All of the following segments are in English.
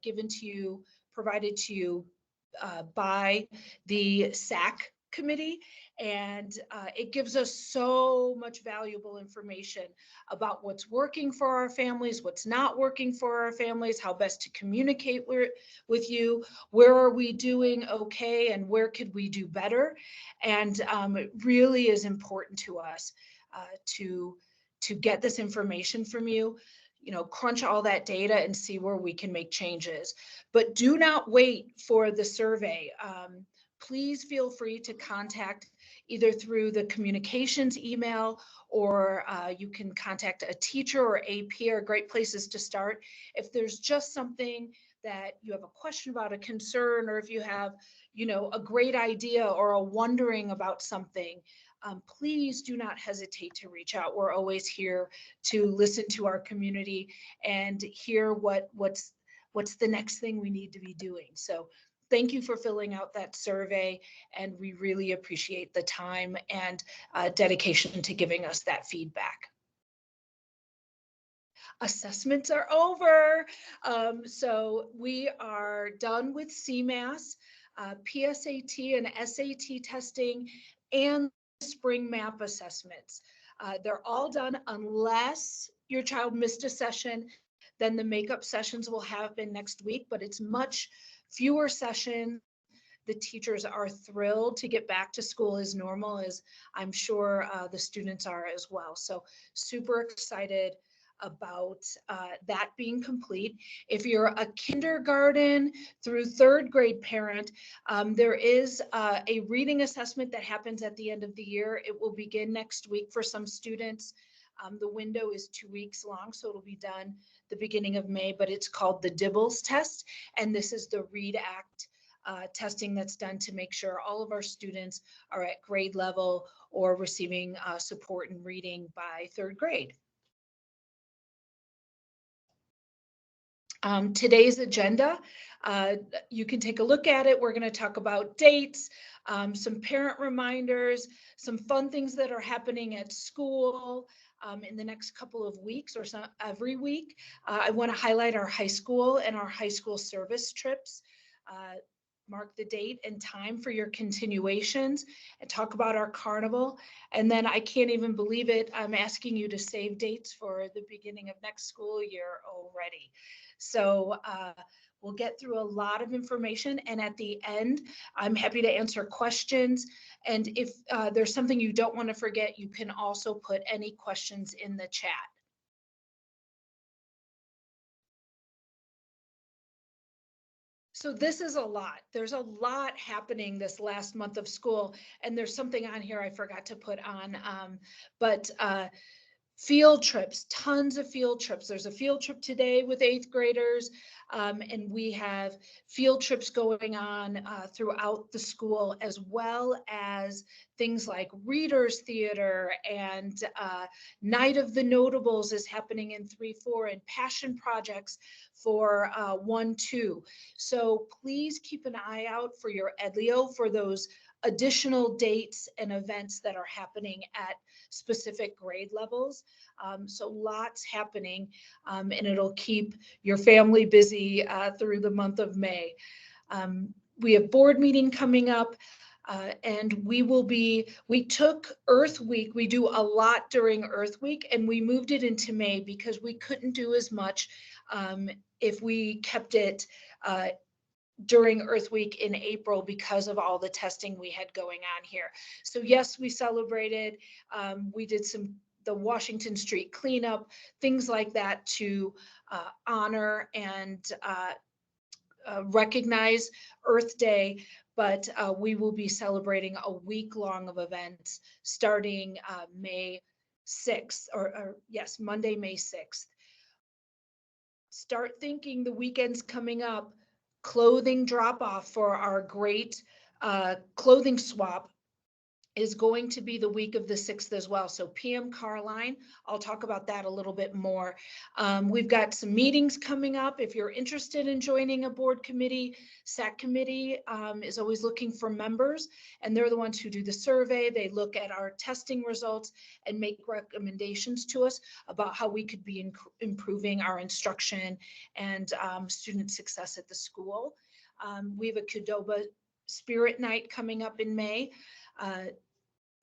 given to you, provided to you by the SAC committee, and it gives us so much valuable information about what's working for our families, what's not working for our families, how best to communicate with you, where are we doing okay, and where could we do better. And it really is important to us to get this information from you, crunch all that data and see where we can make changes. But do not wait for the survey. Please feel free to contact either through the communications email, or you can contact a teacher or AP are great places to start. If there's just something that you have a question about, a concern, or if you have, a great idea or a wondering about something, please do not hesitate to reach out. We're always here to listen to our community and hear what's the next thing we need to be doing. So thank you for filling out that survey, and we really appreciate the time and dedication to giving us that feedback. Assessments are over. So we are done with CMAS, PSAT and SAT testing, and spring MAP assessments. They're all done unless your child missed a session. Then the makeup sessions will happen next week, but it's much fewer sessions. The teachers are thrilled to get back to school as normal, as I'm sure the students are as well. So super excited about that being complete. If you're a kindergarten through third grade parent, there is a reading assessment that happens at the end of the year. It will begin next week for some students. The window is 2 weeks long, so it'll be done the beginning of May, but it's called the Dibbles test. And this is the Read Act testing that's done to make sure all of our students are at grade level or receiving support in reading by third grade. Today's agenda, you can take a look at it. We're going to talk about dates, some parent reminders, some fun things that are happening at school in the next couple of weeks, or every week. I want to highlight our high school and our high school service trips. Mark the date and time for your continuations, and talk about our carnival. And then I can't even believe it, I'm asking you to save dates for the beginning of next school year already. So we'll get through a lot of information, and at the end, I'm happy to answer questions. And if there's something you don't want to forget, you can also put any questions in the chat. So this is a lot. There's a lot happening this last month of school, and there's something on here I forgot to put on, but field trips, tons of field trips. There's a field trip today with 8th graders, and we have field trips going on throughout the school, as well as things like Readers Theater, and Night of the Notables is happening in 3-4, and passion projects for 1-2. So please keep an eye out for your EdLeo for those additional dates and events that are happening at specific grade levels. So lots happening, and it'll keep your family busy through the month of May. We have board meeting coming up, and we took Earth Week. We do a lot during Earth Week, and we moved it into May because we couldn't do as much if we kept it during Earth Week in April because of all the testing we had going on here. So yes, we celebrated. We did the Washington Street cleanup, things like that to honor and recognize Earth Day. But we will be celebrating a week long of events starting May 6th, yes, Monday, May 6th. Start thinking the weekends coming up. Clothing drop off for our great clothing swap is going to be the week of the 6th as well. So PM Carline, I'll talk about that a little bit more. We've got some meetings coming up. If you're interested in joining a board committee, SAC committee is always looking for members, and they're the ones who do the survey. They look at our testing results and make recommendations to us about how we could be improving our instruction and student success at the school. We have a Qdoba Spirit Night coming up in May.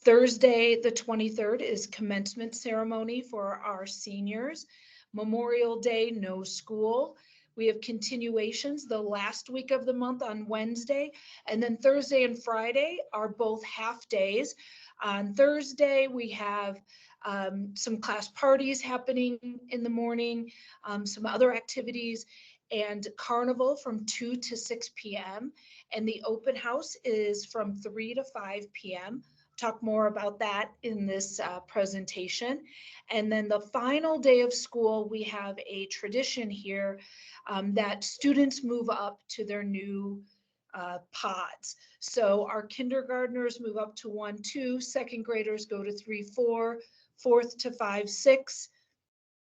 Thursday, the 23rd, is commencement ceremony for our seniors. Memorial Day, no school. We have continuations the last week of the month on Wednesday, and then Thursday and Friday are both half days. On Thursday, we have some class parties happening in the morning, some other activities, and Carnival from 2 to 6 p.m. And the open house is from 3 to 5 p.m. Talk more about that in this presentation. And then the final day of school, we have a tradition here that students move up to their new pods. So our kindergartners move up to 1, 2, second graders go to 3, 4, fourth to 5, 6,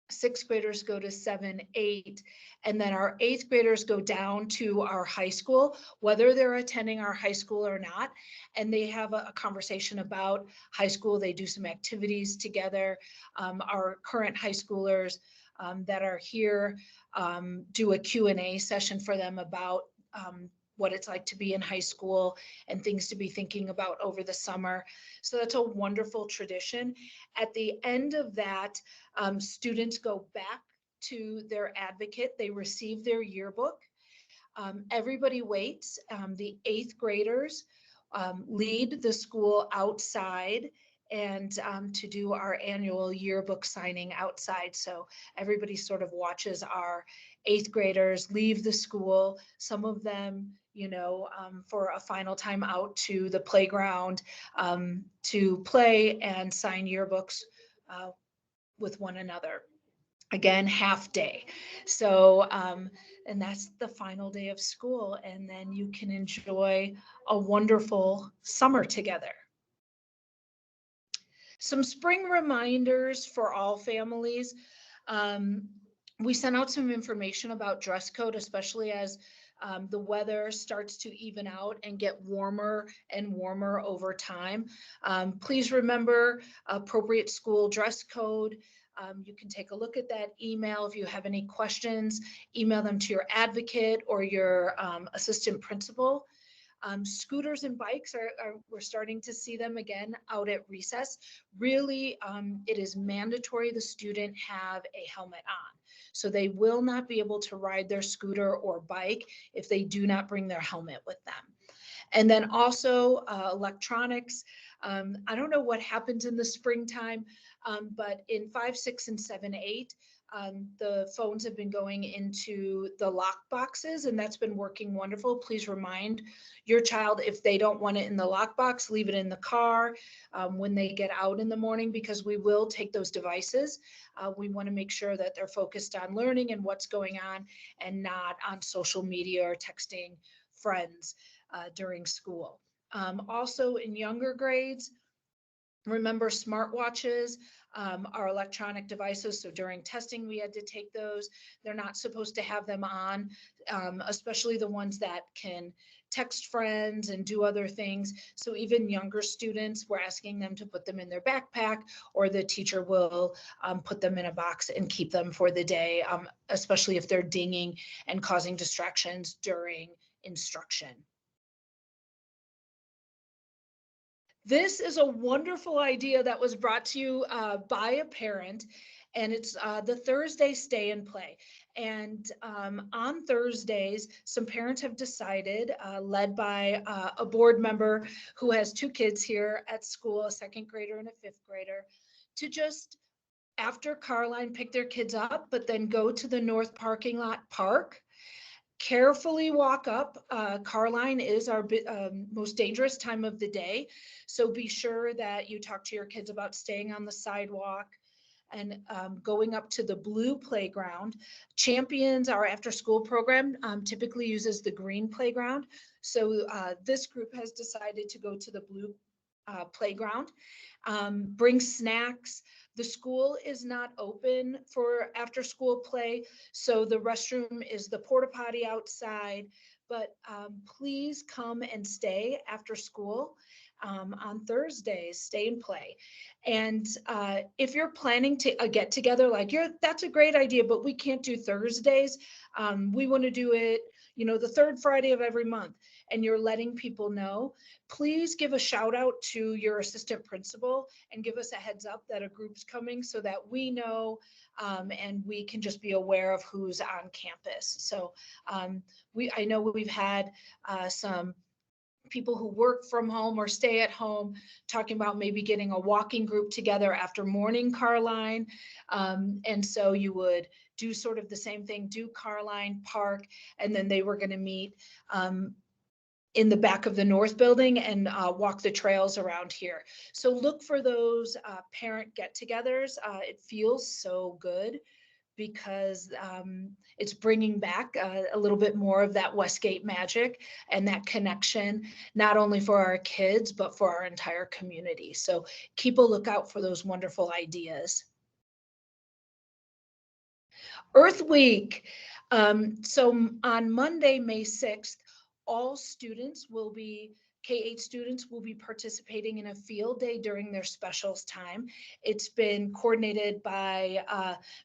sixth graders go to 7, 8, and then our eighth graders go down to our high school, whether they're attending our high school or not. And they have a conversation about high school. They do some activities together. Our current high schoolers that are here do a Q&A session for them about what it's like to be in high school and things to be thinking about over the summer. So that's a wonderful tradition. At the end of that, students go back to their advocate. They receive their yearbook. Everybody waits. The eighth graders lead the school outside and to do our annual yearbook signing outside. So everybody sort of watches our eighth graders leave the school. Some of them, for a final time out to the playground to play and sign yearbooks with one another. Again, half day. So, and that's the final day of school. And then you can enjoy a wonderful summer together. Some spring reminders for all families. We sent out some information about dress code, especially as the weather starts to even out and get warmer and warmer over time. Please remember appropriate school dress code. You can take a look at that email. If you have any questions, email them to your advocate or your assistant principal. Scooters and bikes we're starting to see them again out at recess. Really, it is mandatory the student have a helmet on. So they will not be able to ride their scooter or bike if they do not bring their helmet with them. And then also electronics. I don't know what happens in the springtime, but in 5, 6, and 7, 8, the phones have been going into the lock boxes, and that's been working wonderful. Please remind your child, if they don't want it in the lock box, leave it in the car when they get out in the morning, because we will take those devices. We want to make sure that they're focused on learning and what's going on and not on social media or texting friends during school. Also in younger grades, remember smartwatches are electronic devices. So during testing, we had to take those. They're not supposed to have them on, especially the ones that can text friends and do other things. So even younger students, we're asking them to put them in their backpack, or the teacher will put them in a box and keep them for the day, especially if they're dinging and causing distractions during instruction. This is a wonderful idea that was brought to you by a parent, and it's the Thursday Stay and Play. And on Thursdays, some parents have decided, led by a board member who has 2 kids here at school, a 2nd grader and a 5th grader, to just, after Carline, pick their kids up, but then go to the North Parking Lot Park. Carefully walk up. Carline is our most dangerous time of the day. So be sure that you talk to your kids about staying on the sidewalk and going up to the blue playground. Champions, our after school program, typically uses the green playground. So this group has decided to go to the blue playground. Bring snacks. The school is not open for after school play, so the restroom is the porta potty outside. But please come and stay after school on Thursdays. Stay and play. And if you're planning to get together, like that's a great idea, but we can't do Thursdays. We want to do it, the third Friday of every month. And you're letting people know, please give a shout out to your assistant principal and give us a heads up that a group's coming so that we know, and we can just be aware of who's on campus. So I know we've had some people who work from home or stay at home talking about maybe getting a walking group together after morning Carline. And so you would do sort of the same thing, do Carline Park, and then they were going to meet in the back of the North Building and walk the trails around here. So look for those parent get-togethers. It feels so good because it's bringing back a little bit more of that Westgate magic and that connection, not only for our kids, but for our entire community. So keep a lookout for those wonderful ideas. Earth Week. So on Monday, May 6th, all students will be K-8 students will be participating in a field day during their specials time. It's been coordinated by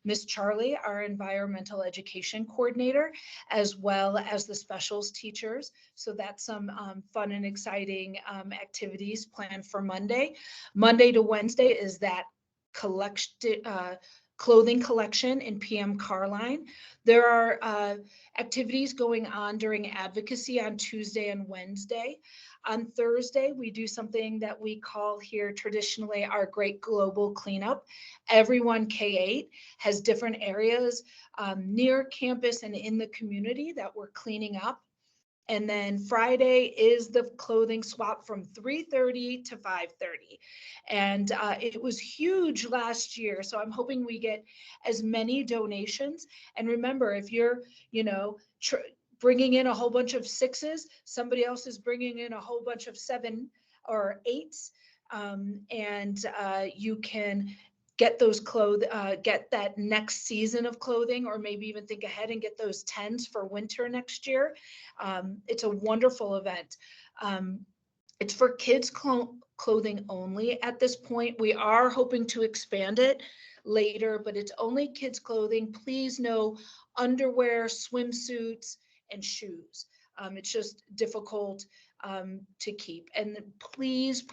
Miss Charlie, our environmental education coordinator, as well as the specials teachers. So that's some fun and exciting activities planned for Monday. Monday to Wednesday is that clothing collection in PM Carline. There are activities going on during advocacy on Tuesday and Wednesday. On Thursday, we do something that we call here traditionally our Great Global Cleanup. Everyone K-8 has different areas near campus and in the community that we're cleaning up. And then Friday is the clothing swap from 3:30 to 5:30. And it was huge last year. So I'm hoping we get as many donations. And remember, if you're, bringing in a whole bunch of 6s, somebody else is bringing in a whole bunch of 7 or 8s. And you can get those get that next season of clothing, or maybe even think ahead and get those 10s for winter next year. It's a wonderful event. It's for kids clothing only at this point. We are hoping to expand it later, but it's only kids clothing. Please no underwear, swimsuits, and shoes. It's just difficult to keep. And please,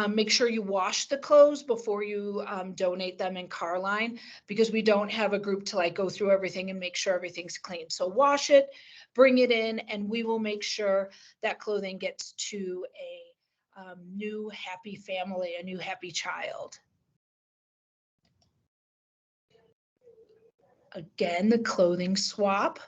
make sure you wash the clothes before you donate them in Carline, because we don't have a group to go through everything and make sure everything's clean. So wash it, bring it in, and we will make sure that clothing gets to a new happy family, a new happy child. Again, the clothing swap.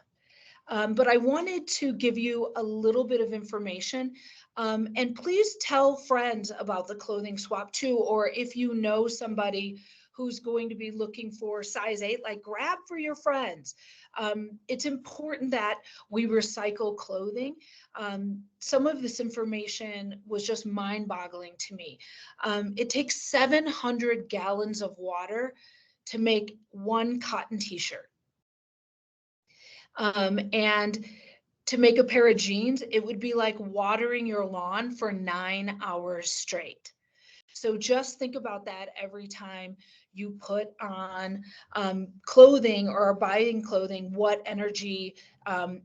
But I wanted to give you a little bit of information, and please tell friends about the clothing swap too, or if you know somebody who's going to be looking for size 8, grab for your friends. It's important that we recycle clothing. Some of this information was just mind-boggling to me. It takes 700 gallons of water to make one cotton t-shirt. And to make a pair of jeans, it would be like watering your lawn for 9 hours straight. So just think about that every time you put on clothing or are buying clothing, what energy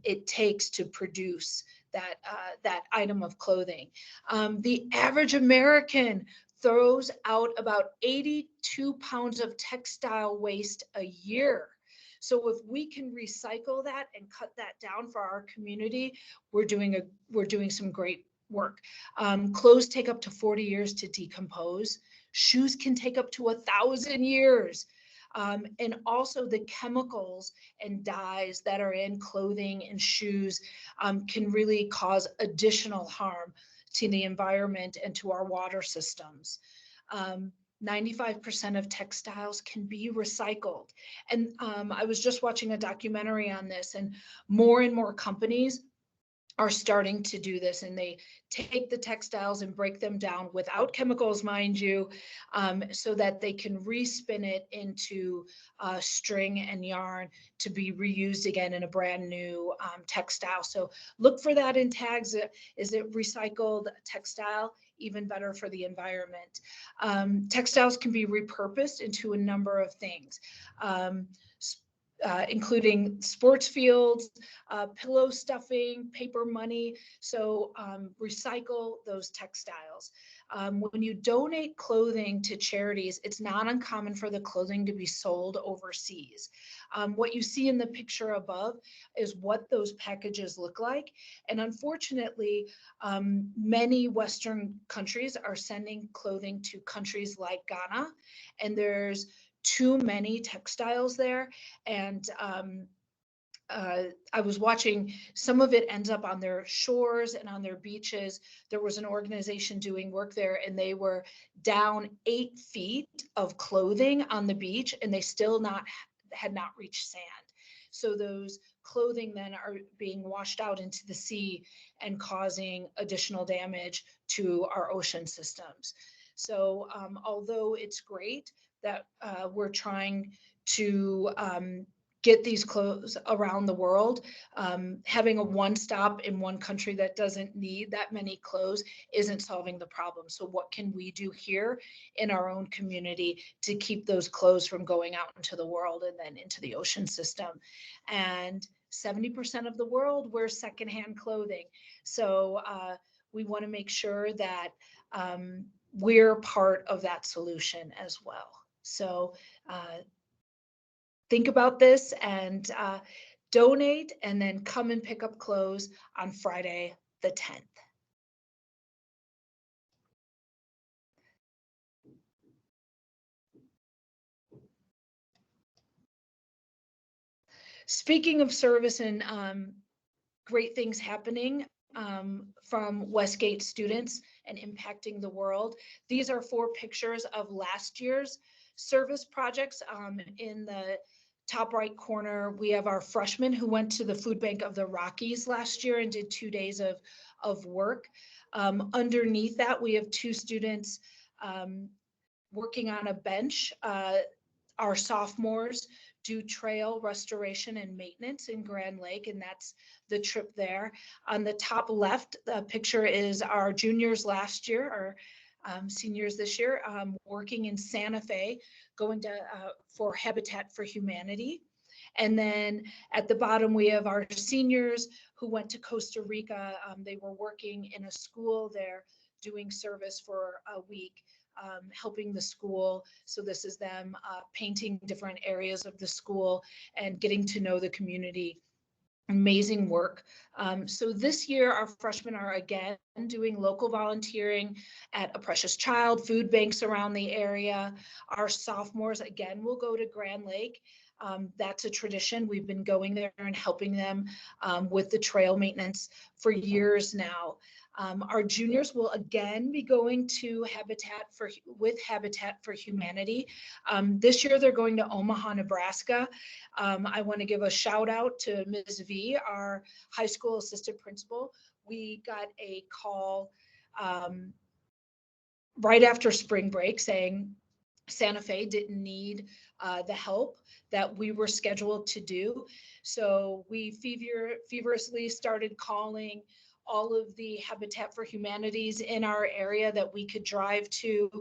it takes to produce that item of clothing. The average American throws out about 82 pounds of textile waste a year. So if we can recycle that and cut that down for our community, we're doing some great work. Clothes take up to 40 years to decompose. Shoes can take up to 1,000 years. And also the chemicals and dyes that are in clothing and shoes can really cause additional harm to the environment and to our water systems. 95% of textiles can be recycled. And I was just watching a documentary on this, and more companies are starting to do this, and they take the textiles and break them down without chemicals, mind you, so that they can respin it into string and yarn to be reused again in a brand new textile. So look for that in tags. Is it recycled textile? Even better for the environment. Textiles can be repurposed into a number of things. Including sports fields, pillow stuffing, paper money. So recycle those textiles. When you donate clothing to charities, it's not uncommon for the clothing to be sold overseas. What you see in the picture above is what those packages look like. And unfortunately, many Western countries are sending clothing to countries like Ghana, and there's too many textiles there. And I was watching, some of it ends up on their shores and on their beaches. There was an organization doing work there, and they were down 8 feet of clothing on the beach, and they still had not reached sand. So those clothing then are being washed out into the sea and causing additional damage to our ocean systems. So although it's great that we're trying to get these clothes around the world, having a one stop in one country that doesn't need that many clothes isn't solving the problem. So what can we do here in our own community to keep those clothes from going out into the world and then into the ocean system? And 70% of the world wears secondhand clothing. So we want to make sure that we're part of that solution as well. So think about this and donate, and then come and pick up clothes on Friday the 10th. Speaking of service and great things happening from Westgate students and impacting the world, these are 4 pictures of last year's service projects. In the top right corner, we have our freshmen who went to the food bank of the Rockies last year and did 2 days of work. Underneath that, we have 2 students working on a bench. Our sophomores do trail restoration and maintenance in Grand Lake, and that's the trip there. On the top left, the picture is our juniors last year, or seniors this year, working in Santa Fe, going to for Habitat for Humanity. And then at the bottom, we have our seniors who went to Costa Rica. They were working in a school there, doing service for a week. Helping the school. So this is them painting different areas of the school and getting to know the community. Amazing work. So this year, our freshmen are again doing local volunteering at A Precious Child, food banks around the area. Our sophomores again will go to Grand Lake. That's a tradition. We've been going there and helping them with the trail maintenance for years now. Our juniors will again be going to Habitat for Humanity. This year they're going to Omaha, Nebraska. I want to give a shout out to Ms. V, our high school assistant principal. We got a call right after spring break saying Santa Fe didn't need the help that we were scheduled to do. So we feverishly started calling all of the Habitat for Humanities in our area that we could drive to.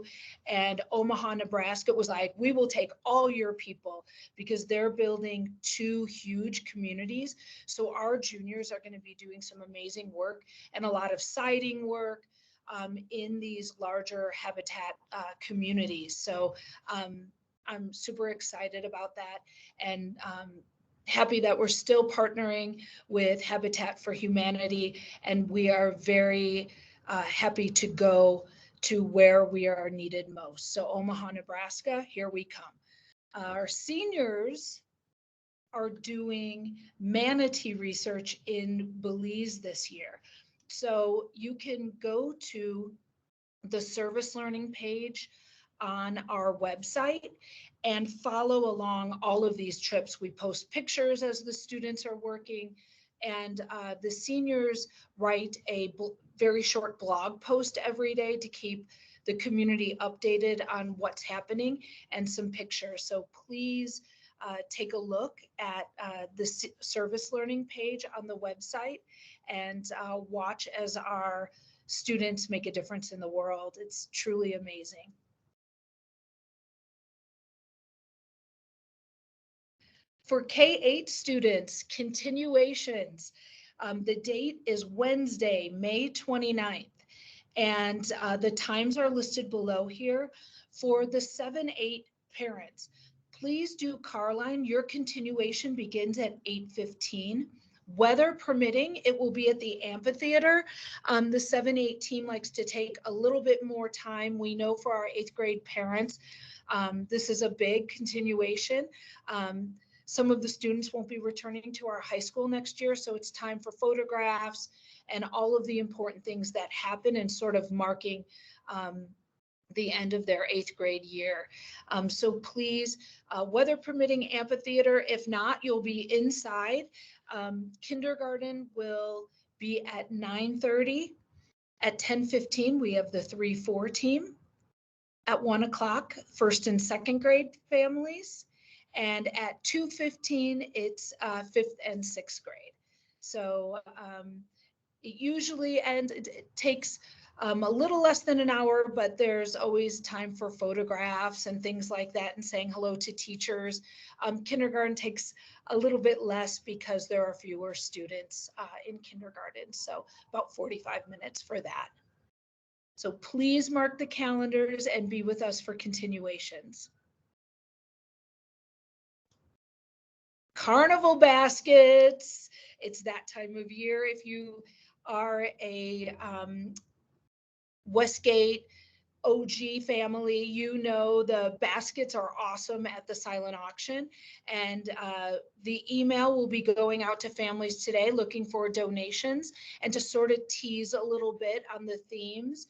And Omaha, Nebraska was like, we will take all your people, because they're building 2 huge communities. So our juniors are going to be doing some amazing work and a lot of siding work in these larger habitat communities. So I'm super excited about that, and happy that we're still partnering with Habitat for Humanity, and we are very happy to go to where we are needed most. So Omaha, Nebraska, here we come. Our seniors are doing manatee research in Belize this year. So you can go to the service learning page on our website and follow along all of these trips. We post pictures as the students are working, And the seniors write a very short blog post every day to keep the community updated on what's happening, and some pictures. So please take a look at the service learning page on the website, and watch as our students make a difference in the world. It's truly amazing. For K-8 students, continuations, the date is Wednesday, May 29th. And the times are listed below here. For the 7-8 parents, please do Carline. Your continuation begins at 8:15. Weather permitting, it will be at the amphitheater. The 7-8 team likes to take a little bit more time. We know for our 8th grade parents, this is a big continuation. Some of the students won't be returning to our high school next year, so it's time for photographs and all of the important things that happen, and sort of marking the end of their 8th grade year. So please, weather permitting, amphitheater. If not, you'll be inside. Kindergarten will be at 9:30. At 10:15, we have the 3-4 team. At 1 o'clock, 1st and 2nd grade families. And at 2:15, it's 5th and 6th grade. So it usually, and it takes a little less than an hour, but there's always time for photographs and things like that, and saying hello to teachers. Kindergarten takes a little bit less because there are fewer students in kindergarten. So about 45 minutes for that. So please mark the calendars and be with us for continuations. Carnival baskets. It's that time of year. If you are a Westgate OG family, you know the baskets are awesome at the silent auction. And the email will be going out to families today looking for donations, and to sort of tease a little bit on the themes.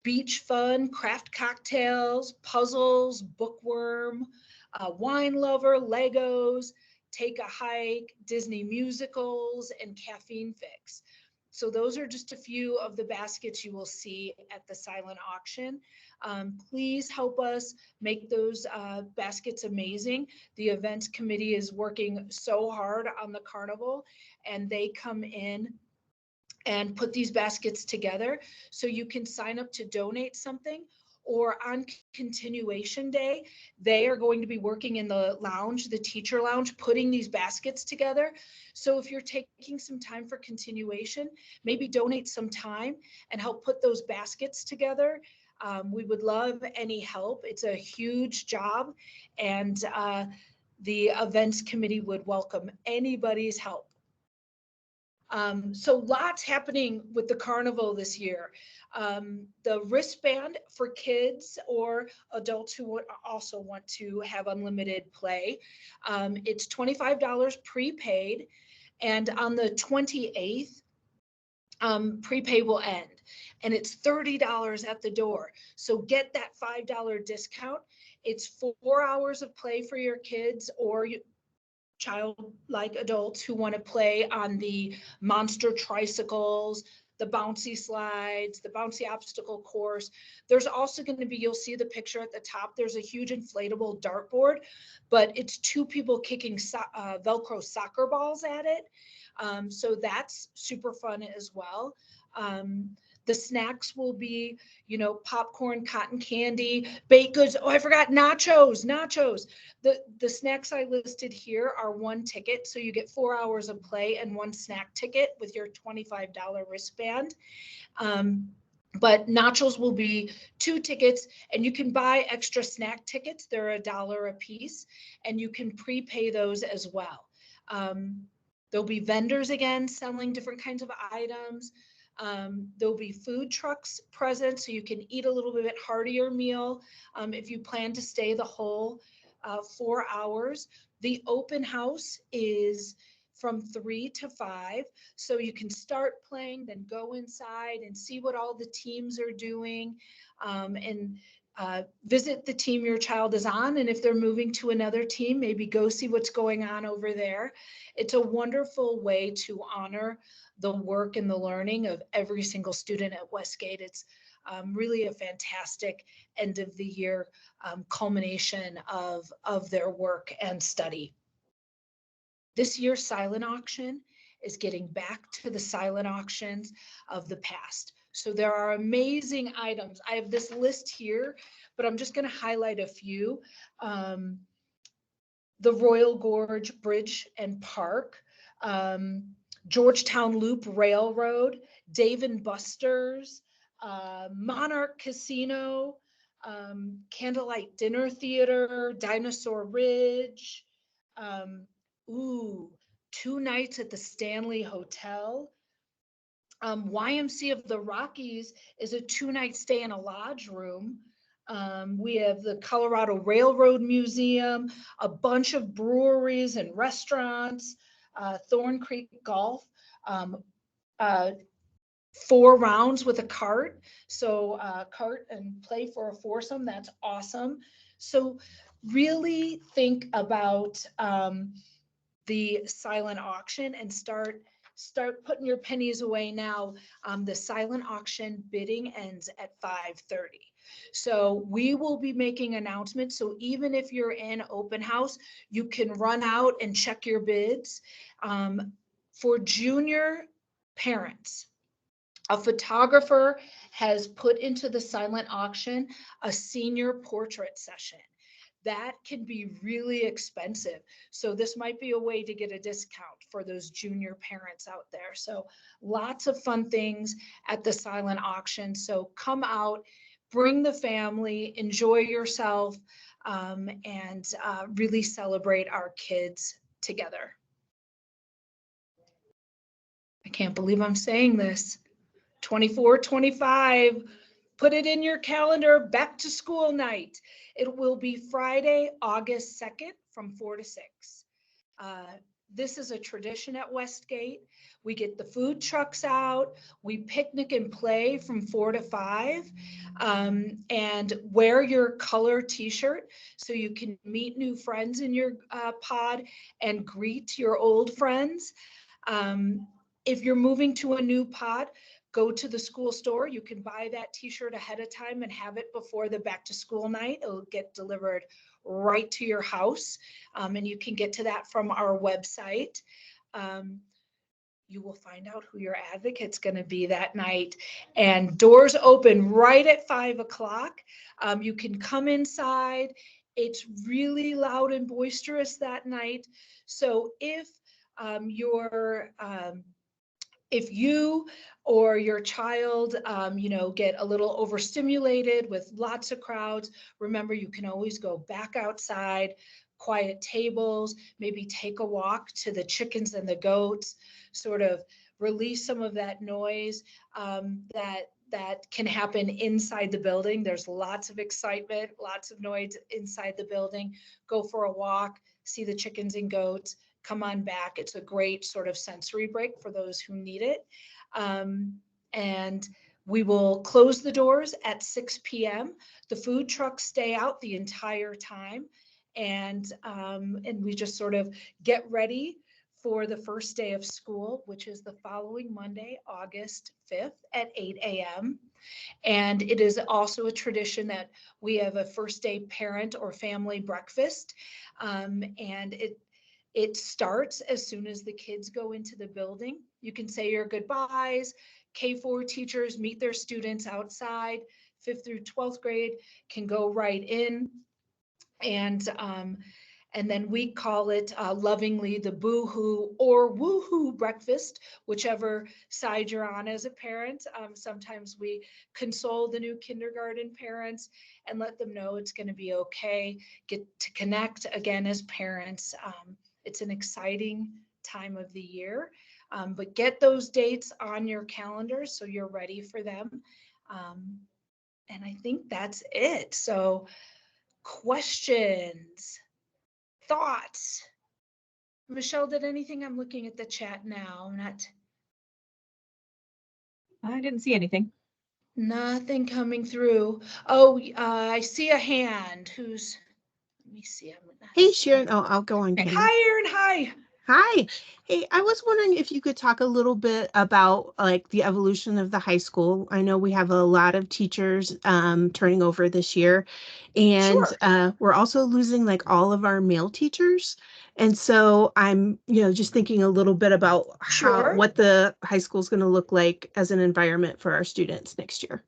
Beach fun, craft cocktails, puzzles, bookworm, wine lover, Legos, take a hike, Disney musicals, and caffeine fix. So those are just a few of the baskets you will see at the silent auction. Please help us make those baskets amazing. The events committee is working so hard on the carnival, and they come in and put these baskets together. So you can sign up to donate something, or on continuation day, they are going to be working in the lounge, the teacher lounge, putting these baskets together. So if you're taking some time for continuation, maybe donate some time and help put those baskets together. We would love any help. It's a huge job, and the events committee would welcome anybody's help. So lots happening with the carnival this year. The wristband for kids or adults who would also want to have unlimited play. It's $25 prepaid, and on the 28th, prepay will end, and it's $30 at the door. So get that $5 discount. It's 4 hours of play for your kids or childlike adults who want to play on the monster tricycles, the bouncy slides, the bouncy obstacle course. There's also going to be, you'll see the picture at the top, there's a huge inflatable dartboard, but it's 2 people kicking Velcro soccer balls at it. So that's super fun as well. The snacks will be, popcorn, cotton candy, baked goods. Oh, I forgot nachos. The snacks I listed here are 1 ticket. So you get 4 hours of play and 1 snack ticket with your $25 wristband. But nachos will be 2 tickets, and you can buy extra snack tickets. They're $1 a piece, and you can prepay those as well. There'll be vendors again selling different kinds of items. There'll be food trucks present, so you can eat a little bit heartier meal if you plan to stay the whole 4 hours. The open house is from 3 to 5, so you can start playing, then go inside and see what all the teams are doing, and visit the team your child is on. And if they're moving to another team, maybe go see what's going on over there. It's a wonderful way to honor the work and the learning of every single student at Westgate. It's really a fantastic end of the year culmination of their work and study. This year's silent auction is getting back to the silent auctions of the past. So there are amazing items. I have this list here, but I'm just going to highlight a few. The Royal Gorge Bridge and Park, Georgetown Loop Railroad, Dave and Buster's, Monarch Casino, Candlelight Dinner Theater, Dinosaur Ridge, ooh, 2 nights at the Stanley Hotel. YMC of the Rockies is a 2-night stay in a lodge room. We have the Colorado Railroad Museum, a bunch of breweries and restaurants, Thorn Creek Golf, 4 rounds with a cart. So cart and play for a foursome, that's awesome. So really think about the silent auction and start putting your pennies away now. The silent auction bidding ends at 5:30. So we will be making announcements. So even if you're in open house, you can run out and check your bids. For junior parents, a photographer has put into the silent auction a senior portrait session. That can be really expensive. So this might be a way to get a discount for those junior parents out there. So lots of fun things at the silent auction. So come out, bring the family, enjoy yourself, and really celebrate our kids together. I can't believe I'm saying this. 24, 25, put it in your calendar, back to school night. It will be Friday, August 2nd from 4 to 6. This is a tradition at Westgate. We get the food trucks out, we picnic and play from 4 to 5, and wear your color t-shirt so you can meet new friends in your pod and greet your old friends. If you're moving to a new pod, go to the school store. You can buy that t-shirt ahead of time and have it before the back to school night. It'll get delivered right to your house. And you can get to that from our website. You will find out who your advocate's going to be that night. And doors open right at 5 o'clock. You can come inside. It's really loud and boisterous that night. So if you or your child, get a little overstimulated with lots of crowds, remember you can always go back outside, quiet tables, maybe take a walk to the chickens and the goats, sort of release some of that noise that can happen inside the building. There's lots of excitement, lots of noise inside the building. Go for a walk, see the chickens and goats, come on back. It's a great sort of sensory break for those who need it. And we will close the doors at 6 p.m. The food trucks stay out the entire time. And we just sort of get ready for the first day of school, which is the following Monday, August 5th at 8 a.m. And it is also a tradition that we have a first day parent or family breakfast. And it starts as soon as the kids go into the building. You can say your goodbyes. K-4 teachers meet their students outside. 5th through 12th grade can go right in. And then we call it lovingly the boo-hoo or woo-hoo breakfast, whichever side you're on as a parent. Sometimes we console the new kindergarten parents and let them know it's going to be okay. Get to connect again as parents. It's an exciting time of the year, but get those dates on your calendar so you're ready for them. And I think that's it. So questions, thoughts? Michelle, did anything? I'm looking at the chat now. I didn't see anything. Nothing coming through. Oh, I see a hand. Let me see. Hey, Sharon. Oh, I'll go on camera. Hi, Erin. Hi. Hi. Hey, I was wondering if you could talk a little bit about like the evolution of the high school. I know we have a lot of teachers turning over this year, and Sure. we're also losing like all of our male teachers. And so I'm, just thinking a little bit about Sure. what the high school is going to look like as an environment for our students next year.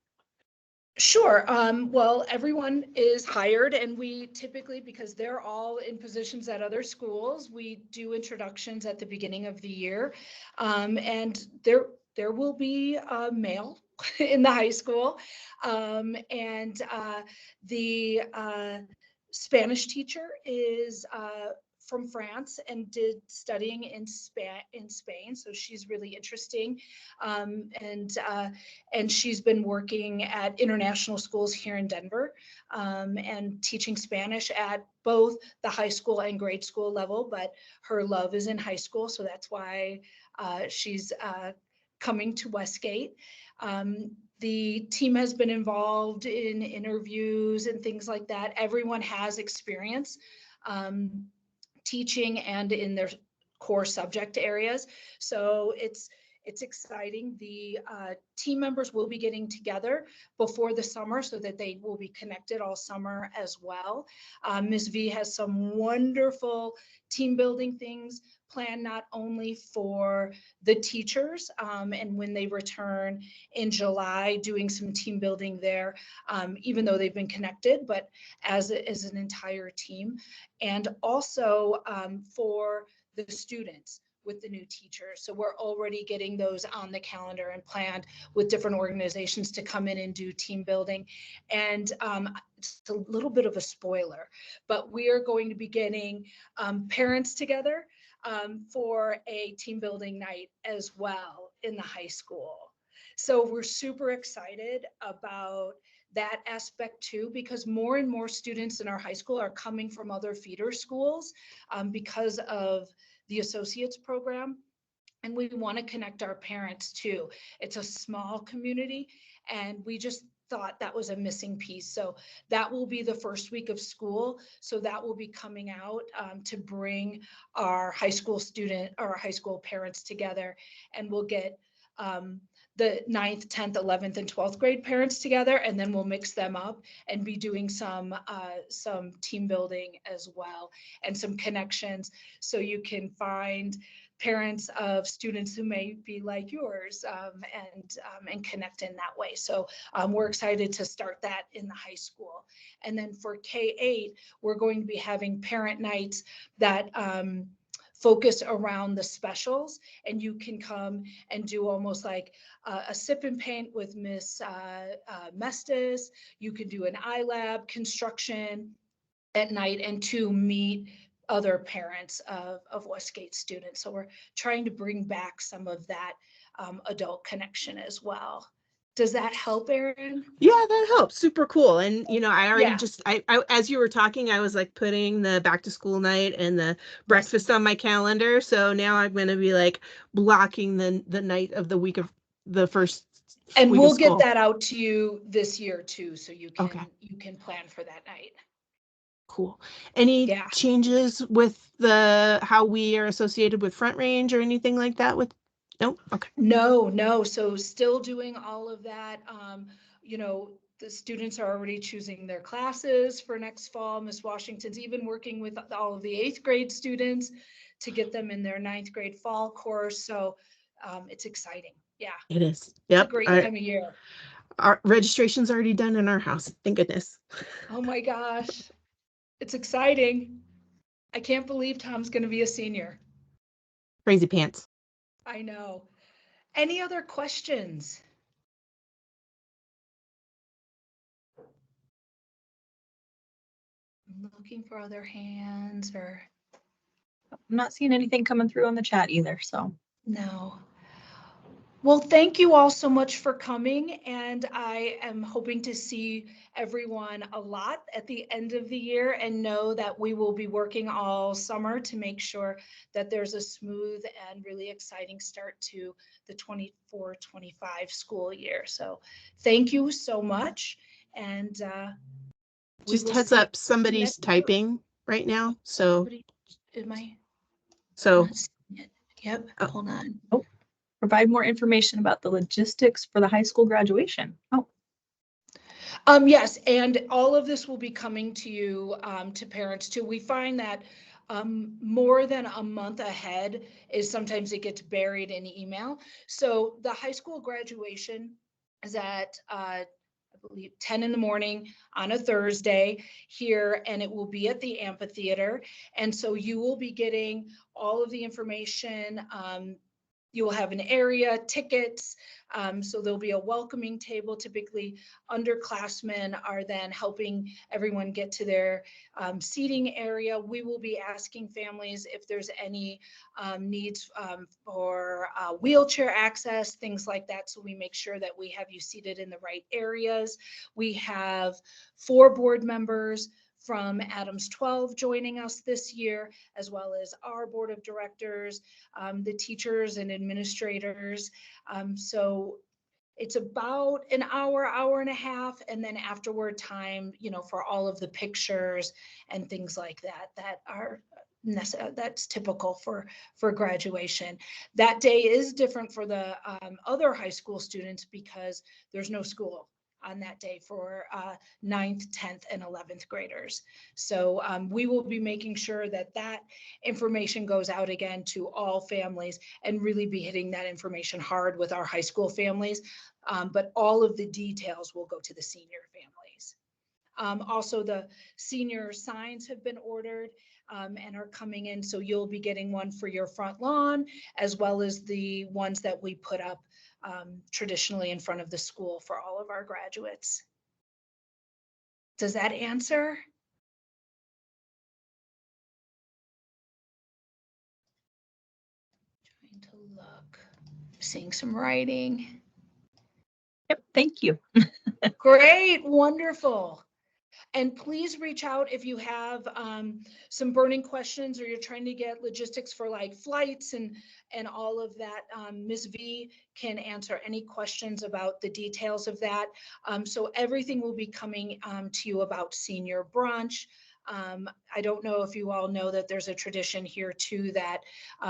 Sure. Well, everyone is hired, and we typically, because they're all in positions at other schools, we do introductions at the beginning of the year. And there will be a male in the high school. And the Spanish teacher is from France and did studying in Spain. So she's really interesting. And she's been working at international schools here in Denver, and teaching Spanish at both the high school and grade school level. But her love is in high school, so that's why she's coming to Westgate. The team has been involved in interviews and things like that. Everyone has experience teaching and in their core subject areas. So it's exciting. The team members will be getting together before the summer so that they will be connected all summer as well. Ms. V has some wonderful team building things planned, not only for the teachers, and when they return in July, doing some team building there, even though they've been connected, but as an entire team. And also for the students with the new teachers. So we're already getting those on the calendar and planned with different organizations to come in and do team building. And it's a little bit of a spoiler, but we are going to be getting parents together for a team building night as well in the high school. So we're super excited about that aspect too, because more and more students in our high school are coming from other feeder schools because of the associates program. And we want to connect our parents too. It's a small community, and we just thought that was a missing piece. So that will be the first week of school. So that will be coming out to bring our high school student or our high school parents together, and we'll get the 9th, 10th, 11th, and 12th grade parents together, and then we'll mix them up and be doing some team building as well and some connections, so you can find parents of students who may be like yours, and connect in that way. So we're excited to start that in the high school. And then for K-8, we're going to be having parent nights that focus around the specials, and you can come and do almost like a sip and paint with Miss Mestis. You can do an iLab construction at night, and to meet other parents of Westgate students. So we're trying to bring back some of that adult connection as well. Does that help, Erin? Yeah, that helps. Super cool. And I already Yeah. just as you were talking, I was like putting the back to school night and the Yes. breakfast on my calendar. So now I'm going to be like blocking the night of the week of the first And week of we'll get school. that out to you this year too, so Okay, you can plan for that night. cool. Any Yeah. changes with the how we are associated with Front Range or anything like that with No? Okay. No. So still doing all of that. The students are already choosing their classes for next fall. Miss Washington's even working with all of the 8th grade students to get them in their 9th grade fall course. So it's exciting. Yeah, It is. it's a Yep. great time of year. Our registration's already done in our house. Thank goodness. Oh my gosh, it's exciting. I can't believe Tom's going to be a senior. Crazy pants. I know. Any other questions? I'm looking for other hands or I'm not seeing anything coming through on the chat either, so. no. Well, thank you all so much for coming, and I am hoping to see everyone a lot at the end of the year, and know that we will be working all summer to make sure that there's a smooth and really exciting start to the 24-25 school year. So thank you so much, and we Just will heads see up, you somebody's next year. typing right now. So, Somebody- Am I so not seeing it? Yep, Oh. hold on. Oh, provide more information about the logistics for the high school graduation. Oh, Yes, and all of this will be coming to you, to parents too. We find that more than a month ahead is sometimes it gets buried in email. So the high school graduation is at, I believe 10 in the morning on a Thursday here, and it will be at the amphitheater. And so you will be getting all of the information. You will have an area, tickets. So there'll be a welcoming table. Typically, underclassmen are then helping everyone get to their seating area. We will be asking families if there's any needs for wheelchair access, things like that. So we make sure that we have you seated in the right areas. We have 4 board members from Adams 12 joining us this year, as well as our board of directors, the teachers and administrators. So it's about an hour, hour and a half, and then afterward time, for all of the pictures and things like that, that are that's typical for graduation. That day is different for the other high school students because there's no school on that day for 9th, 10th, and 11th graders. So we will be making sure that that information goes out again to all families, and really be hitting that information hard with our high school families. But all of the details will go to the senior families. Also, the senior signs have been ordered and are coming in. So you'll be getting one for your front lawn, as well as the ones that we put up traditionally in front of the school for all of our graduates. Does that answer? Trying to look, seeing some writing. yep, thank you. Great, wonderful. And please reach out if you have some burning questions, or you're trying to get logistics for like flights and all of that. Ms. V can answer any questions about the details of that. So everything will be coming to you about senior brunch. I don't know if you all know that there's a tradition here too, that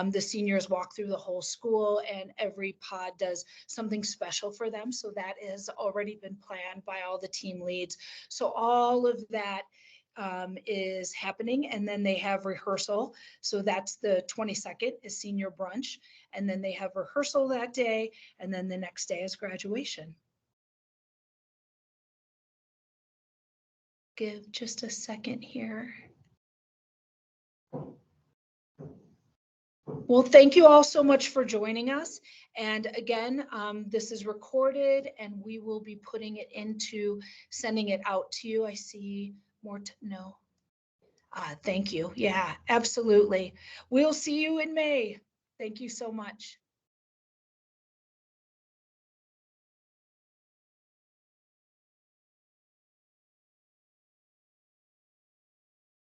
the seniors walk through the whole school, and every pod does something special for them. So that has already been planned by all the team leads. So all of that is happening. And then they have rehearsal. So that's the 22nd is senior brunch. And then they have rehearsal that day. And then the next day is graduation. Give just a second here. Well, thank you all so much for joining us. And again, this is recorded, and we will be putting it into sending it out to you. I see more. No. Thank you. Yeah, absolutely. We'll see you in May. Thank you so much.